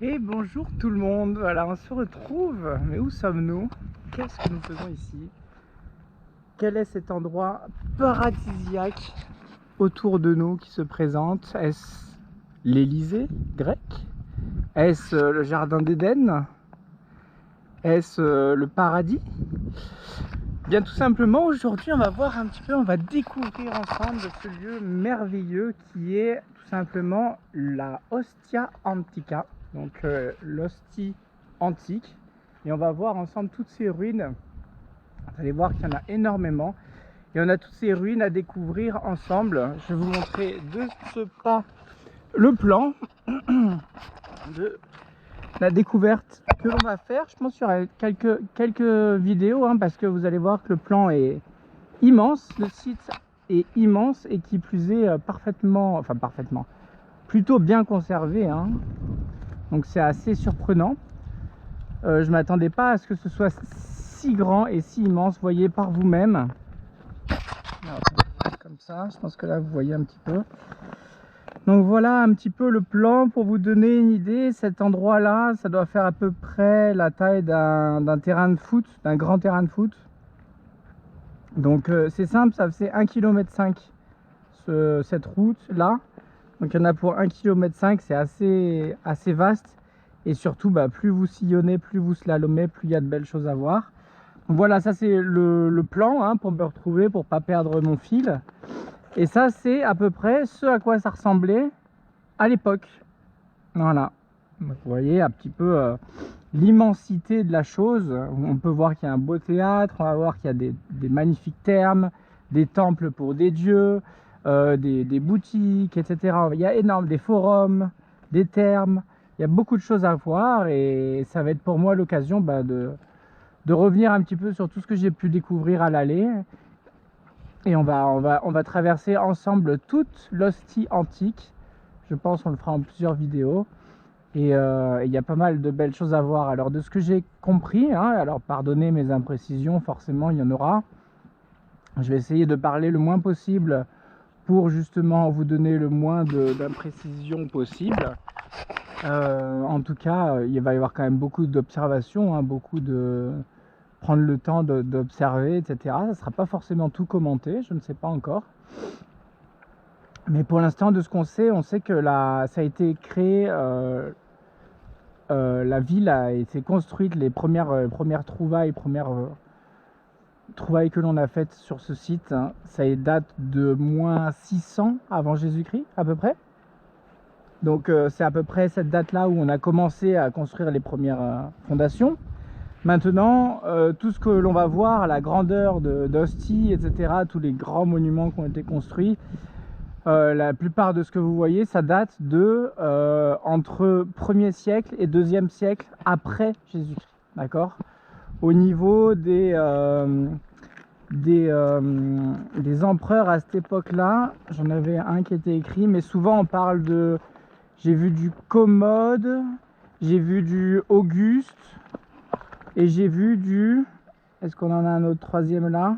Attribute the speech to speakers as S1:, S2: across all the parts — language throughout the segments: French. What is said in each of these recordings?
S1: Et bonjour tout le monde, voilà on se retrouve, mais où sommes-nous? Qu'est-ce que nous faisons ici? Quel est cet endroit paradisiaque autour de nous qui se présente? Est-ce l'Élysée grec? Est-ce le jardin d'Éden? Est-ce le paradis? Bien tout simplement aujourd'hui on va voir un petit peu, on va découvrir ensemble ce lieu merveilleux qui est tout simplement la Ostia Antica. Donc l'hostie antique, et on va voir ensemble toutes ces ruines. Vous allez voir qu'il y en a énormément et on a toutes ces ruines à découvrir ensemble. Je vais vous montrer de ce pas le plan de la découverte que l'on va faire. Je pense qu'il y aura quelques vidéos parce que vous allez voir que le plan est immense, le site est immense et qui plus est plutôt bien conservé donc c'est assez surprenant. Je m'attendais pas à ce que ce soit si grand et si immense. Voyez par vous-même. Comme ça, je pense que là vous voyez un petit peu. Donc voilà un petit peu le plan pour vous donner une idée. Cet endroit là, ça doit faire à peu près la taille d'un terrain de foot, d'un grand terrain de foot. Donc c'est simple, ça fait 1,5 km cette route là. Donc il y en a pour 1,5 km, c'est assez vaste. Et surtout, plus vous sillonnez, plus vous slalomez, plus il y a de belles choses à voir. Donc voilà, ça c'est le plan pour me retrouver, pour pas perdre mon fil. Et ça c'est à peu près ce à quoi ça ressemblait à l'époque. Voilà. Donc, vous voyez un petit peu l'immensité de la chose. On peut voir qu'il y a un beau théâtre, on va voir qu'il y a des magnifiques thermes, des temples pour des dieux, des boutiques, etc. Il y a énorme, des forums, des thermes. Il y a beaucoup de choses à voir et ça va être pour moi l'occasion de revenir un petit peu sur tout ce que j'ai pu découvrir à l'aller. Et on va traverser ensemble toute l'hostie antique. Je pense qu'on le fera en plusieurs vidéos. Et il y a pas mal de belles choses à voir. Alors de ce que j'ai compris, alors pardonnez mes imprécisions, forcément il y en aura. Je vais essayer de parler le moins possible pour justement vous donner le moins d'imprécisions possible. En tout cas, il va y avoir quand même beaucoup d'observations, beaucoup de prendre le temps d'observer, etc. Ça ne sera pas forcément tout commenté, je ne sais pas encore. Mais pour l'instant, de ce qu'on sait, on sait que ça a été créé, la ville a été construite, les premières trouvailles que l'on a faites sur ce site, ça date de moins 600 avant Jésus-Christ à peu près. Donc c'est à peu près cette date-là où on a commencé à construire les premières fondations. Maintenant, tout ce que l'on va voir, la grandeur d'Ostie, etc., tous les grands monuments qui ont été construits, la plupart de ce que vous voyez, ça date de entre 1er siècle et 2e siècle après Jésus-Christ. D'accord ? Au niveau des empereurs à cette époque-là, j'en avais un qui était écrit, mais souvent on parle de... J'ai vu du Commode, j'ai vu du Auguste, et j'ai vu du... Est-ce qu'on en a un autre troisième là?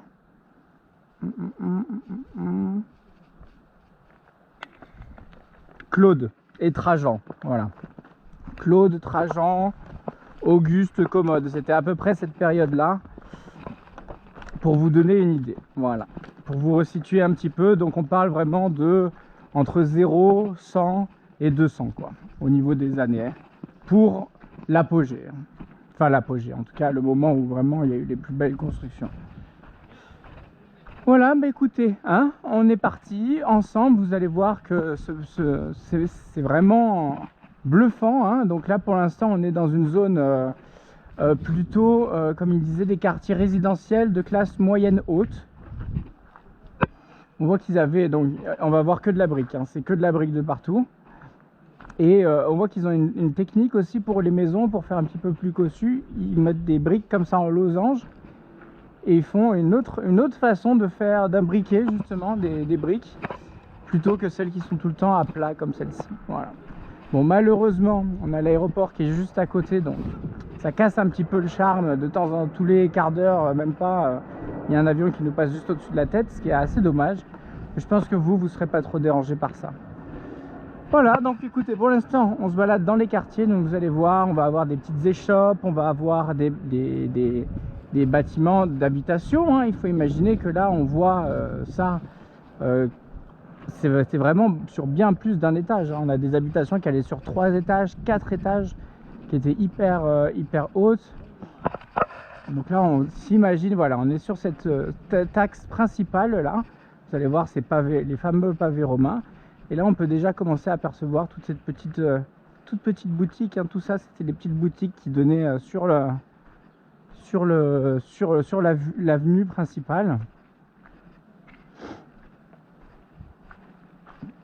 S1: Claude et Trajan, voilà. Claude, Trajan, Auguste, Commode. C'était à peu près cette période-là, pour vous donner une idée. Voilà. Pour vous resituer un petit peu, donc on parle vraiment de entre 0, 100 et 200, quoi, au niveau des années, pour l'apogée. Enfin l'apogée, en tout cas le moment où vraiment il y a eu les plus belles constructions. Voilà, écoutez, on est parti ensemble. Vous allez voir que c'est vraiment bluffant. Donc là pour l'instant on est dans une zone plutôt, comme il disait, des quartiers résidentiels de classe moyenne haute. On voit qu'ils avaient, donc on va voir que de la brique, c'est que de la brique de partout. Et on voit qu'ils ont une technique aussi pour les maisons, pour faire un petit peu plus cossu. Ils mettent des briques comme ça en losange. Et ils font une autre façon d'imbriquer justement des briques, plutôt que celles qui sont tout le temps à plat comme celle-ci. Voilà. Bon, malheureusement, on a l'aéroport qui est juste à côté, donc ça casse un petit peu le charme. De temps en temps, tous les quarts d'heure, même pas, il y a un avion qui nous passe juste au-dessus de la tête, ce qui est assez dommage. Je pense que vous serez pas trop dérangés par ça. Voilà, donc écoutez, pour l'instant, on se balade dans les quartiers, donc vous allez voir, on va avoir des petites échoppes, on va avoir des bâtiments d'habitation, hein. Il faut imaginer que là, on voit ça, c'est vraiment sur bien plus d'un étage, hein. On a des habitations qui allaient sur 3 étages, 4 étages, qui étaient hyper hautes. Donc là, on s'imagine, voilà, on est sur cette axe principale là. Vous allez voir ces pavés, les fameux pavés romains. Et là, on peut déjà commencer à apercevoir toute cette petite, toute petite boutique, hein. Tout ça, c'était des petites boutiques qui donnaient sur l'avenue principale.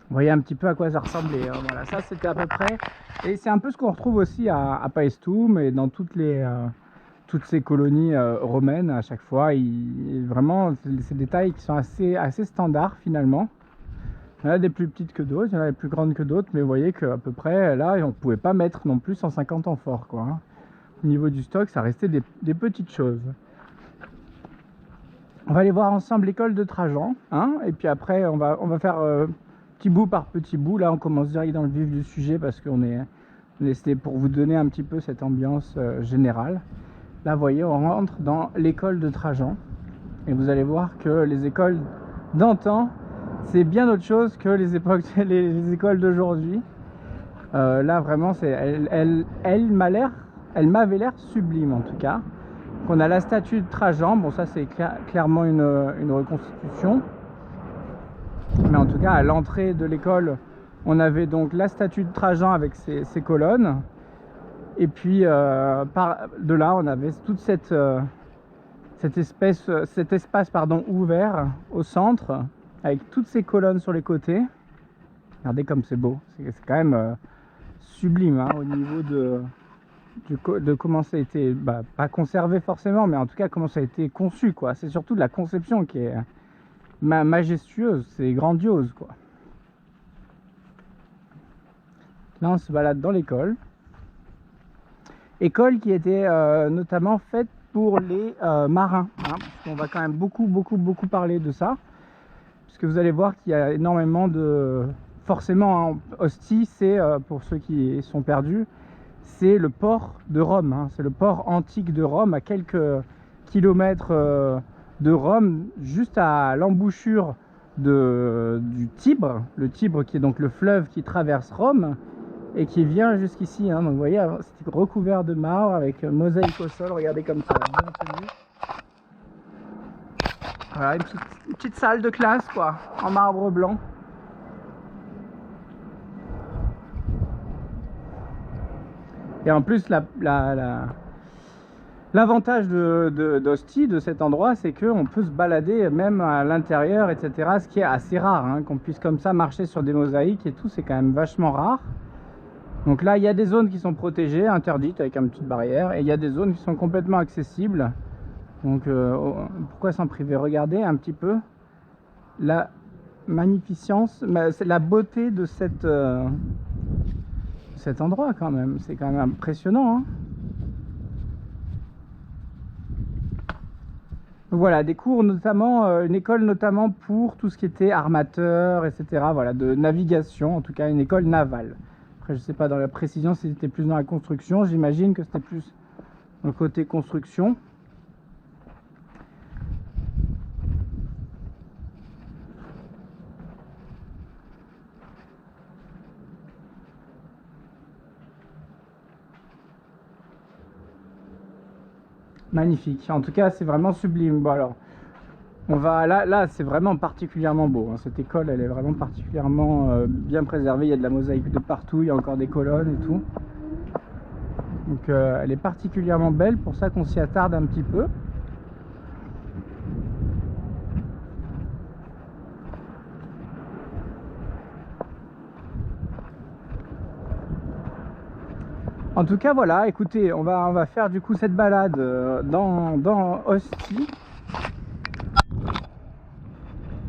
S1: Vous voyez un petit peu à quoi ça ressemblait, hein. Voilà, ça c'était à peu près. Et c'est un peu ce qu'on retrouve aussi à Paestum et dans toutes ces colonies romaines à chaque fois. Vraiment, c'est des tailles qui sont assez standards finalement. Il y en a des plus petites que d'autres, il y en a des plus grandes que d'autres, mais vous voyez qu'à peu près là, on ne pouvait pas mettre non plus 150 amphores, quoi, hein. Au niveau du stock, ça restait des petites choses. On va aller voir ensemble l'école de Trajan, hein, et puis après on va faire petit bout par petit bout. Là on commence direct dans le vif du sujet parce qu'on c'était pour vous donner un petit peu cette ambiance générale. Là vous voyez, on rentre dans l'école de Trajan et vous allez voir que les écoles d'antan, c'est bien autre chose que les écoles d'aujourd'hui. Là vraiment, elle m'avait l'air sublime en tout cas. On a la statue de Trajan, bon ça c'est clairement une reconstitution. Mais en tout cas à l'entrée de l'école, on avait donc la statue de Trajan avec ses colonnes. Et puis de là on avait toute cet espace ouvert au centre, avec toutes ces colonnes sur les côtés. Regardez comme c'est beau, c'est quand même sublime, hein, au niveau de comment ça a été, pas conservé forcément, mais en tout cas comment ça a été conçu, quoi. C'est surtout de la conception qui est majestueuse, c'est grandiose, quoi. Là on se balade dans l'école. École qui était notamment faite pour les marins, hein, parce qu'on va quand même beaucoup parler de ça. Que vous allez voir qu'il y a énormément de... Forcément, hein, Ostie, c'est, pour ceux qui sont perdus, c'est le port de Rome, hein. C'est le port antique de Rome, à quelques kilomètres de Rome, juste à l'embouchure du Tibre. Le Tibre qui est donc le fleuve qui traverse Rome et qui vient jusqu'ici, hein. Donc vous voyez, c'était recouvert de marbre avec mosaïque au sol, regardez comme ça, bien tenu. Voilà, une petite salle de classe, quoi, en marbre blanc. Et en plus, l'avantage d'Ostie, de cet endroit, c'est qu'on peut se balader même à l'intérieur, etc. Ce qui est assez rare, hein, qu'on puisse comme ça marcher sur des mosaïques et tout, c'est quand même vachement rare. Donc là, il y a des zones qui sont protégées, interdites avec une petite barrière, et il y a des zones qui sont complètement accessibles. Donc pourquoi s'en priver? Regardez un petit peu la magnificence, la beauté de cet endroit quand même. C'est quand même impressionnant, hein. Voilà, des cours notamment, une école notamment pour tout ce qui était armateur, etc. Voilà, de navigation, en tout cas une école navale. Après, je sais pas dans la précision si c'était plus dans la construction, j'imagine que c'était plus dans le côté construction. Magnifique, en tout cas c'est vraiment sublime. Bon alors, on va là c'est vraiment particulièrement beau, hein. Cette école elle est vraiment particulièrement bien préservée, il y a de la mosaïque de partout, il y a encore des colonnes et tout. Donc elle est particulièrement belle, pour ça qu'on s'y attarde un petit peu. En tout cas voilà, écoutez, on va faire du coup cette balade dans Ostie.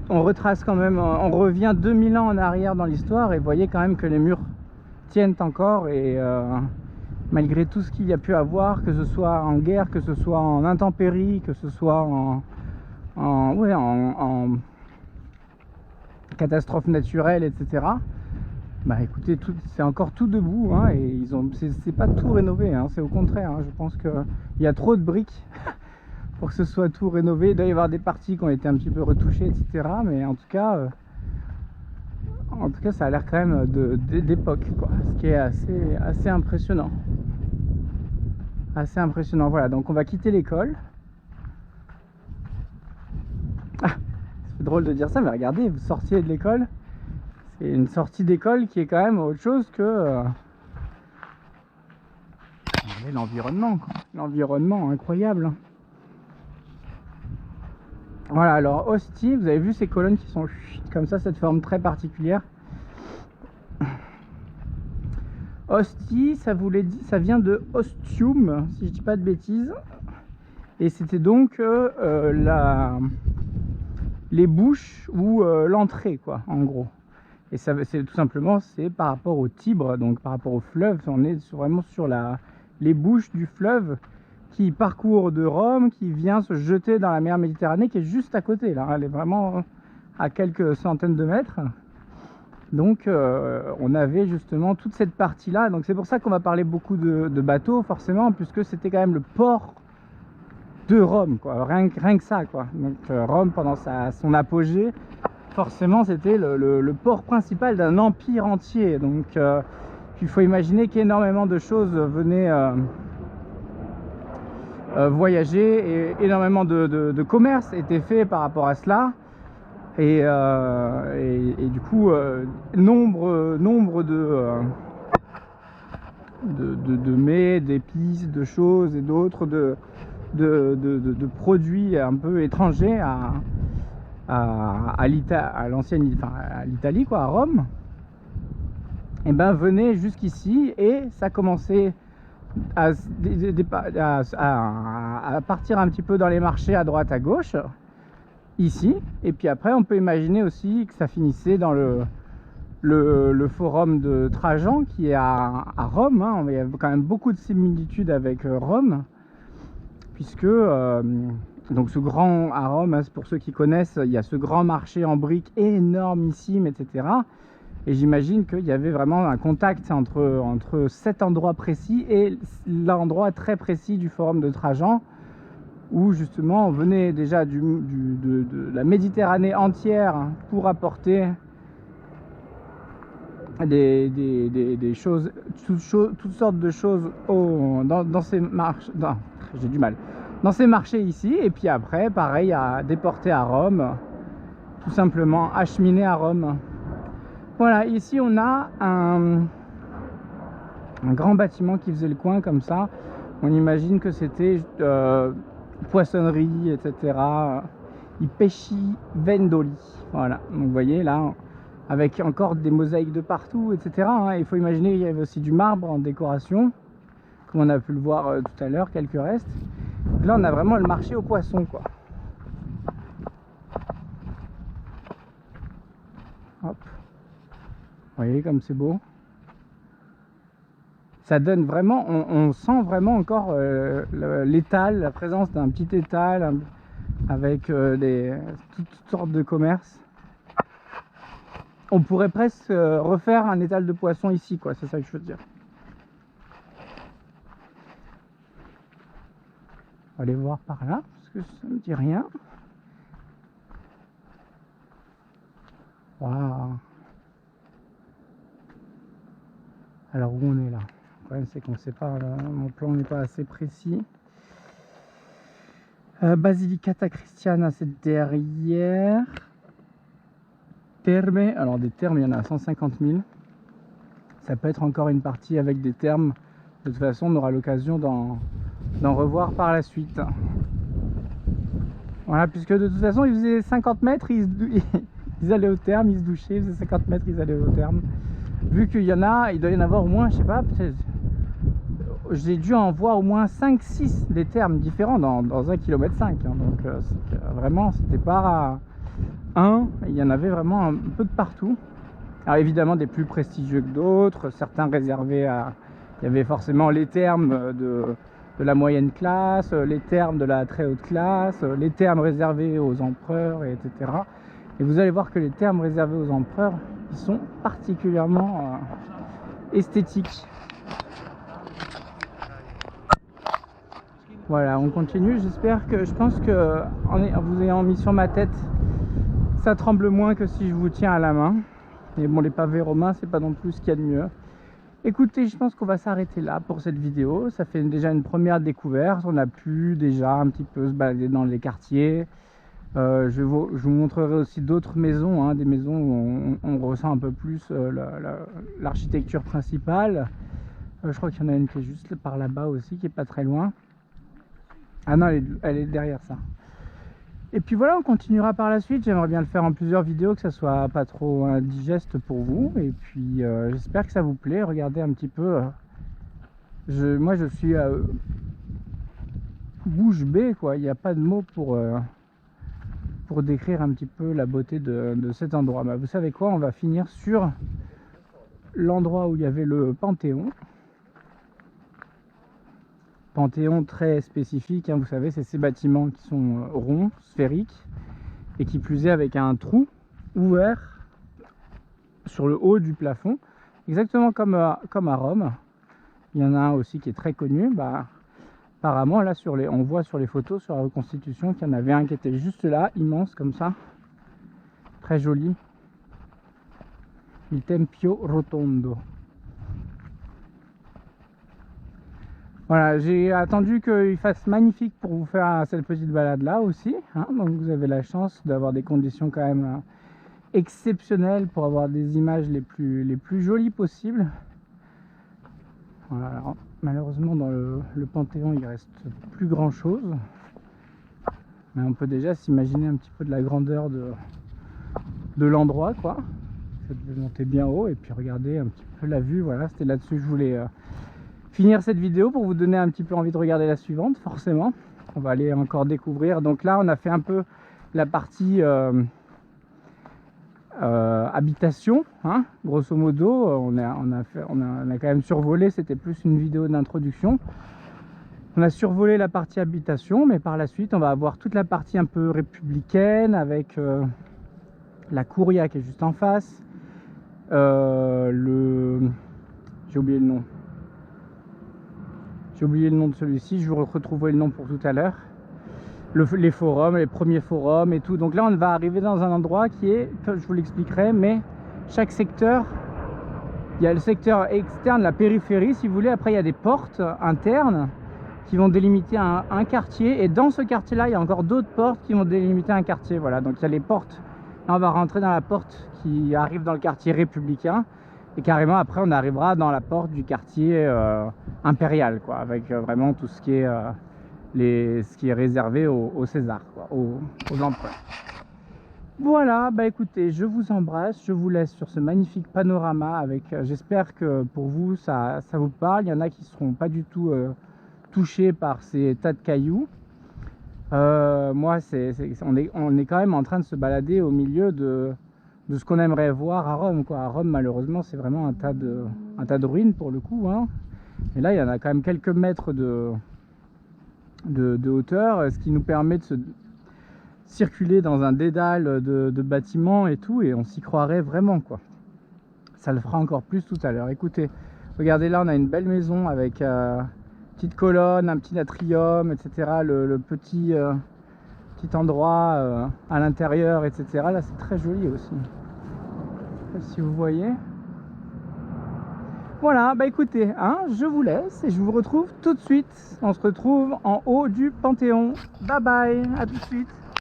S1: On retrace quand même, on revient 2000 ans en arrière dans l'histoire et vous voyez quand même que les murs tiennent encore et malgré tout ce qu'il y a pu avoir, que ce soit en guerre, que ce soit en intempéries, que ce soit en catastrophe naturelle, etc. Bah écoutez, c'est encore tout debout, hein, et c'est pas tout rénové, hein, c'est au contraire, hein, je pense qu'il y a trop de briques pour que ce soit tout rénové. Il doit y avoir des parties qui ont été un petit peu retouchées, etc. Mais en tout cas, ça a l'air quand même d'époque, quoi. Ce qui est assez impressionnant. Assez impressionnant. Voilà, donc on va quitter l'école. Ah, c'est drôle de dire ça, mais regardez, vous sortiez de l'école. C'est une sortie d'école qui est quand même autre chose que l'environnement, quoi. L'environnement incroyable. Voilà, alors Ostie, vous avez vu ces colonnes qui sont comme ça, cette forme très particulière. Ostie, ça vient de ostium, si je dis pas de bêtises. Et c'était donc les bouches ou l'entrée, quoi, en gros. Et ça, c'est tout simplement, c'est par rapport au Tibre, donc par rapport au fleuve. On est vraiment sur les bouches du fleuve qui parcourt de Rome, qui vient se jeter dans la mer Méditerranée, qui est juste à côté. Là, elle est vraiment à quelques centaines de mètres. Donc, on avait justement toute cette partie-là. Donc, c'est pour ça qu'on va parler beaucoup de bateaux, forcément, puisque c'était quand même le port de Rome, quoi. Rien que ça, quoi. Donc, Rome, pendant son apogée, forcément c'était le port principal d'un empire entier. Donc il faut imaginer qu'énormément de choses venaient voyager, et énormément de commerce était fait par rapport à cela, et du coup nombre de mets, d'épices, de choses et d'autres de produits un peu étrangers à l'Italie, quoi, à Rome, et ben venez jusqu'ici, et ça commençait à partir un petit peu dans les marchés à droite à gauche ici, et puis après on peut imaginer aussi que ça finissait dans le forum de Trajan qui est à Rome, hein. Il y a quand même beaucoup de similitudes avec Rome, puisque donc ce grand à Rome, hein, pour ceux qui connaissent, il y a ce grand marché en briques énormissime, etc. Et j'imagine qu'il y avait vraiment un contact entre cet endroit précis et l'endroit très précis du forum de Trajan, où justement on venait déjà de la Méditerranée entière pour apporter des choses, toutes sortes de choses dans ces marchés. J'ai du mal. Dans ces marchés ici, et puis après, pareil, à déporter à Rome, tout simplement acheminer à Rome. Voilà, ici on a un grand bâtiment qui faisait le coin comme ça. On imagine que c'était poissonnerie, etc. I pesci vendoli. Voilà, donc vous voyez là, avec encore des mosaïques de partout, etc. Il faut imaginer qu'il y avait aussi du marbre en décoration, comme on a pu le voir tout à l'heure, quelques restes. Donc là on a vraiment le marché aux poissons, quoi. Hop. Vous voyez comme c'est beau. Ça donne vraiment, on sent vraiment encore l'étal, la présence d'un petit étal avec toutes sortes de commerces. On pourrait presque refaire un étal de poissons ici, quoi, c'est ça que je veux dire. On va aller voir par là, parce que ça ne me dit rien. Waouh. Alors où on est là? Le problème c'est qu'on ne sait pas, là, mon plan n'est pas assez précis. Basilicata Cristiana, c'est derrière. Terme, alors des termes il y en a 150 000. Ça peut être encore une partie avec des termes. De toute façon on aura l'occasion d'en revoir par la suite. Voilà, puisque de toute façon ils faisaient 50 mètres, ils allaient au terme, ils se douchaient, ils faisaient 50 mètres, ils allaient au terme. Vu qu'il y en a, il doit y en avoir au moins, je sais pas, peut-être, j'ai dû en voir au moins 5-6 des termes différents dans 1,5 km, hein. Donc vraiment c'était pas un, il y en avait vraiment un peu de partout. Alors évidemment des plus prestigieux que d'autres, certains réservés à... Il y avait forcément les termes de la moyenne classe, les termes de la très haute classe, les termes réservés aux empereurs, etc. Et vous allez voir que les termes réservés aux empereurs, Ils sont particulièrement esthétiques. Voilà, on continue. J'espère que, je pense que en vous ayant mis sur ma tête, ça tremble moins que si je vous tiens à la main. Mais bon, les pavés romains, c'est pas non plus ce qu'il y a de mieux. Écoutez, je pense qu'on va s'arrêter là pour cette vidéo. Ça fait déjà une première découverte. On a pu déjà un petit peu se balader dans les quartiers. Je vous montrerai aussi d'autres maisons, hein, des maisons où on ressent un peu plus l'architecture principale. Je crois qu'il y en a une qui est juste par là-bas aussi, qui est pas très loin. Ah non, elle est derrière ça. Et puis voilà, on continuera par la suite. J'aimerais bien le faire en plusieurs vidéos, que ça soit pas trop indigeste pour vous. Et puis j'espère que ça vous plaît. Regardez un petit peu. Moi je suis bouche bée, quoi. Il n'y a pas de mots pour décrire un petit peu la beauté de cet endroit. Bah, vous savez quoi, on va finir sur l'endroit où il y avait le Panthéon. Panthéon très spécifique, hein, vous savez, c'est ces bâtiments qui sont ronds, sphériques, et qui plus est avec un trou ouvert sur le haut du plafond, exactement comme à Rome. Il y en a un aussi qui est très connu. Bah, apparemment, là, on voit sur les photos, sur la reconstitution, qu'il y en avait un qui était juste là, immense comme ça, très joli. Il Tempio Rotondo. Voilà, j'ai attendu qu'il fasse magnifique pour vous faire cette petite balade là aussi, hein. Donc vous avez la chance d'avoir des conditions quand même exceptionnelles pour avoir des images les plus jolies possibles. Voilà, alors, malheureusement dans le Panthéon il reste plus grand chose, mais on peut déjà s'imaginer un petit peu de la grandeur de l'endroit, quoi. Ça devait monter bien haut, et puis regardez un petit peu la vue. Voilà, c'était là-dessus que je voulais finir cette vidéo, pour vous donner un petit peu envie de regarder la suivante. Forcément on va aller encore découvrir. Donc là on a fait un peu la partie habitation, hein, grosso modo. On a quand même survolé, c'était plus une vidéo d'introduction. On a survolé la partie habitation, mais par la suite on va avoir toute la partie un peu républicaine avec la Curia qui est juste en face, j'ai oublié le nom. J'ai oublié le nom de celui-ci, je vous retrouverai le nom pour tout à l'heure. Les forums, les premiers forums et tout. Donc là on va arriver dans un endroit qui est, je vous l'expliquerai, mais chaque secteur, il y a le secteur externe, la périphérie si vous voulez. Après il y a des portes internes qui vont délimiter un quartier, et dans ce quartier là il y a encore d'autres portes qui vont délimiter un quartier. Voilà, donc il y a les portes. Là on va rentrer dans la porte qui arrive dans le quartier républicain, et carrément après on arrivera dans la porte du quartier impérial, quoi, avec vraiment tout ce qui est ce qui est réservé au César, quoi, aux empereurs. Voilà, bah écoutez, je vous embrasse, je vous laisse sur ce magnifique panorama avec, j'espère que pour vous ça vous parle. Il y en a qui seront pas du tout touchés par ces tas de cailloux. Moi on est quand même en train de se balader au milieu de ce qu'on aimerait voir à Rome, quoi. À Rome malheureusement c'est vraiment un tas de ruines pour le coup, hein. Et là il y en a quand même quelques mètres de hauteur, ce qui nous permet de se circuler dans un dédale de bâtiments et tout, et on s'y croirait vraiment, quoi. Ça le fera encore plus tout à l'heure. Écoutez, regardez, là on a une belle maison avec petite colonne, un petit atrium, etc. Le petit endroit à l'intérieur, etc. Là c'est très joli aussi, si vous voyez. Voilà, bah écoutez, hein, je vous laisse et je vous retrouve tout de suite. On se retrouve en haut du Panthéon. Bye bye, à tout de suite.